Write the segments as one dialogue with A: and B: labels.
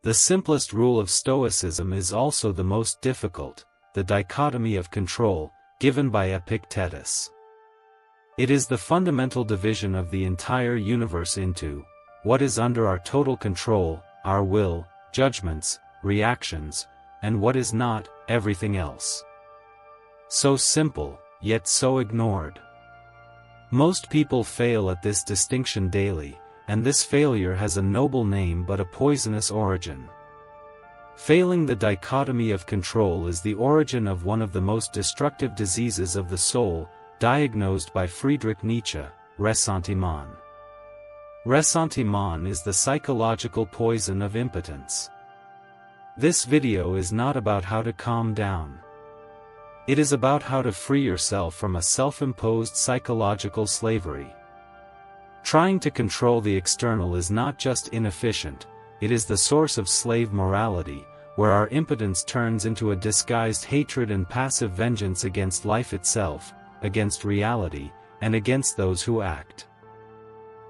A: The simplest rule of Stoicism is also the most difficult, the dichotomy of control, given by Epictetus. It is the fundamental division of the entire universe into what is under our total control, our will, judgments, reactions, and what is not, everything else. So simple, yet so ignored. Most people fail at this distinction daily, and this failure has a noble name but a poisonous origin. Failing the dichotomy of control is the origin of one of the most destructive diseases of the soul, diagnosed by Friedrich Nietzsche, ressentiment. Ressentiment is the psychological poison of impotence. This video is not about how to calm down. It is about how to free yourself from a self-imposed psychological slavery. Trying to control the external is not just inefficient, it is the source of slave morality, where our impotence turns into a disguised hatred and passive vengeance against life itself, against reality, and against those who act.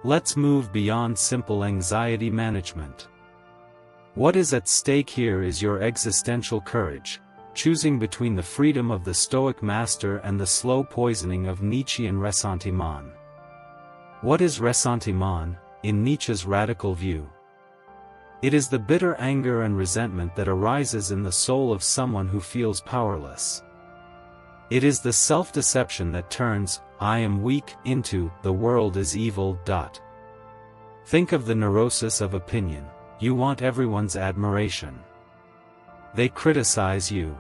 A: Let's move beyond simple anxiety management. What is at stake here is your existential courage, choosing between the freedom of the Stoic master and the slow poisoning of Nietzschean ressentiment. What is ressentiment, in Nietzsche's radical view? It is the bitter anger and resentment that arises in the soul of someone who feels powerless. It is the self-deception that turns, "I am weak," into, "the world is evil." Think of the neurosis of opinion. You want everyone's admiration. They criticize you.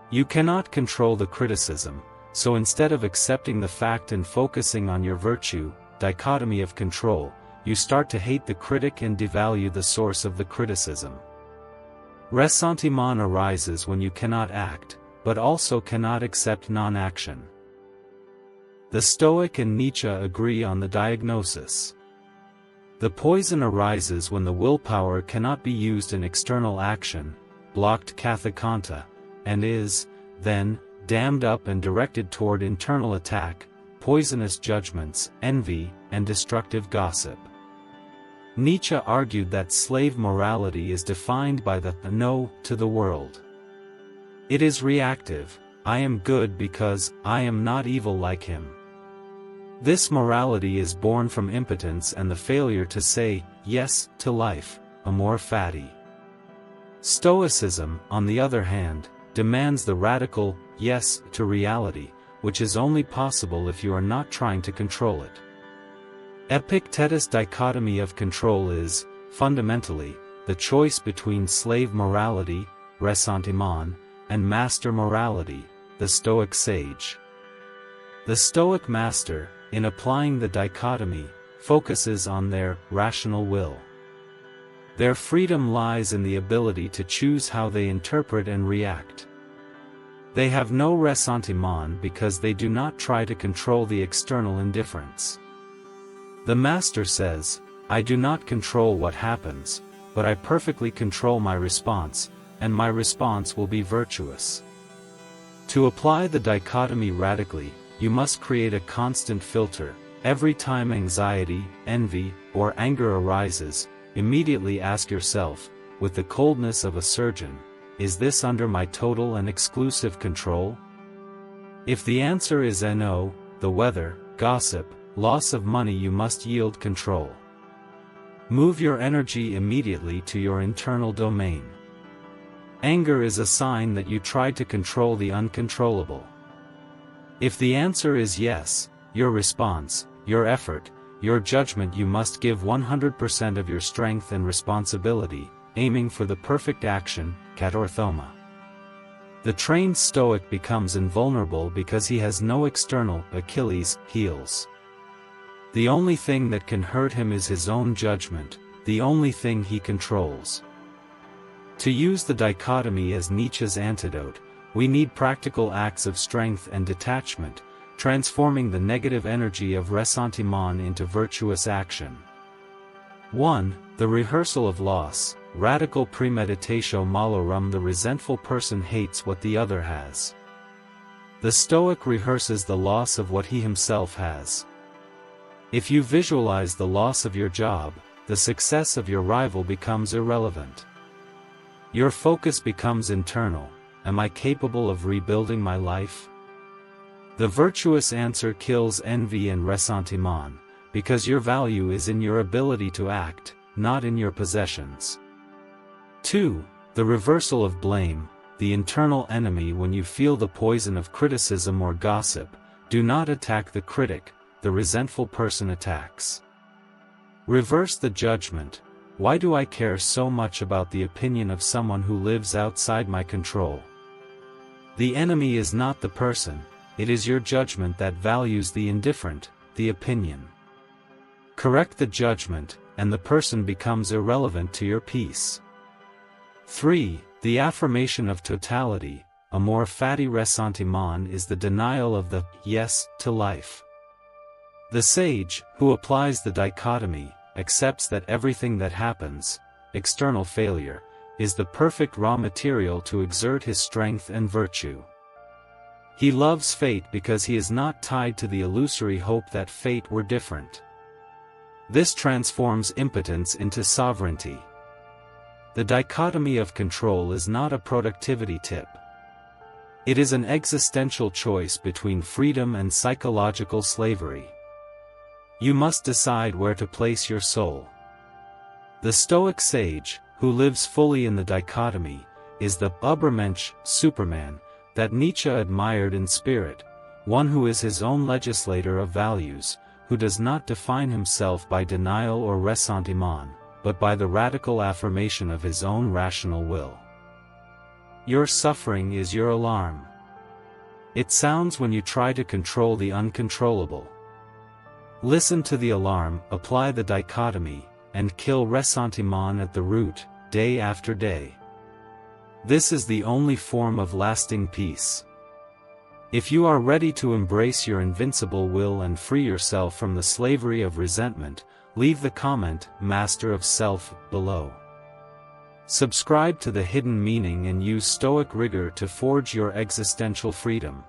A: You cannot control the criticism, so instead of accepting the fact and focusing on your virtue, dichotomy of control, you start to hate the critic and devalue the source of the criticism. Ressentiment arises when you cannot act, but also cannot accept non-action. The Stoic and Nietzsche agree on the diagnosis. The poison arises when the willpower cannot be used in external action, blocked kathekanta, and is, then, dammed up and directed toward internal attack, poisonous judgments, envy, and destructive gossip. Nietzsche argued that slave morality is defined by the no to the world. It is reactive, "I am good because I am not evil like him." This morality is born from impotence and the failure to say yes to life, amor fati. Stoicism, on the other hand, demands the radical yes to reality, which is only possible if you are not trying to control it. Epictetus' dichotomy of control is, fundamentally, the choice between slave morality, ressentiment, and master morality, the Stoic sage. The Stoic master, in applying the dichotomy, focuses on their rational will. Their freedom lies in the ability to choose how they interpret and react. They have no ressentiment because they do not try to control the external indifference. The master says, "I do not control what happens, but I perfectly control my response, and my response will be virtuous." To apply the dichotomy radically, you must create a constant filter. Every time anxiety, envy, or anger arises, immediately ask yourself, with the coldness of a surgeon, "Is this under my total and exclusive control?" If the answer is no, the weather, gossip, loss of money, you must yield control. Move your energy immediately to your internal domain. Anger is a sign that you tried to control the uncontrollable. If the answer is yes, your response, your effort, your judgment, you must give 100% of your strength and responsibility, aiming for the perfect action, katorthoma. The trained Stoic becomes invulnerable because he has no external Achilles heels. The only thing that can hurt him is his own judgment, the only thing he controls. To use the dichotomy as Nietzsche's antidote, we need practical acts of strength and detachment, transforming the negative energy of ressentiment into virtuous action. 1. The rehearsal of loss, radical premeditatio malorum. The resentful person hates what the other has. The Stoic rehearses the loss of what he himself has. If you visualize the loss of your job, the success of your rival becomes irrelevant. Your focus becomes internal. Am I capable of rebuilding my life? The virtuous answer kills envy and ressentiment, because your value is in your ability to act, not in your possessions. 2. The reversal of blame, the internal enemy. When you feel the poison of criticism or gossip, do not attack the critic, the resentful person attacks. Reverse the judgment. Why do I care so much about the opinion of someone who lives outside my control? The enemy is not the person, it is your judgment that values the indifferent, the opinion. Correct the judgment, and the person becomes irrelevant to your peace. 3. The affirmation of totality, amor fati ressentiment, is the denial of the yes to life. The sage, who applies the dichotomy, accepts that everything that happens, external failure, is the perfect raw material to exert his strength and virtue. He loves fate because he is not tied to the illusory hope that fate were different. This transforms impotence into sovereignty. The dichotomy of control is not a productivity tip. It is an existential choice between freedom and psychological slavery. You must decide where to place your soul. The Stoic sage, who lives fully in the dichotomy, is the Übermensch, Superman, that Nietzsche admired in spirit, one who is his own legislator of values, who does not define himself by denial or ressentiment, but by the radical affirmation of his own rational will. Your suffering is your alarm. It sounds when you try to control the uncontrollable. Listen to the alarm, apply the dichotomy, and kill ressentiment at the root, day after day. This is the only form of lasting peace. If you are ready to embrace your invincible will and free yourself from the slavery of resentment, leave the comment, Master of Self, below. Subscribe to The Hidden Meaning and use Stoic rigor to forge your existential freedom.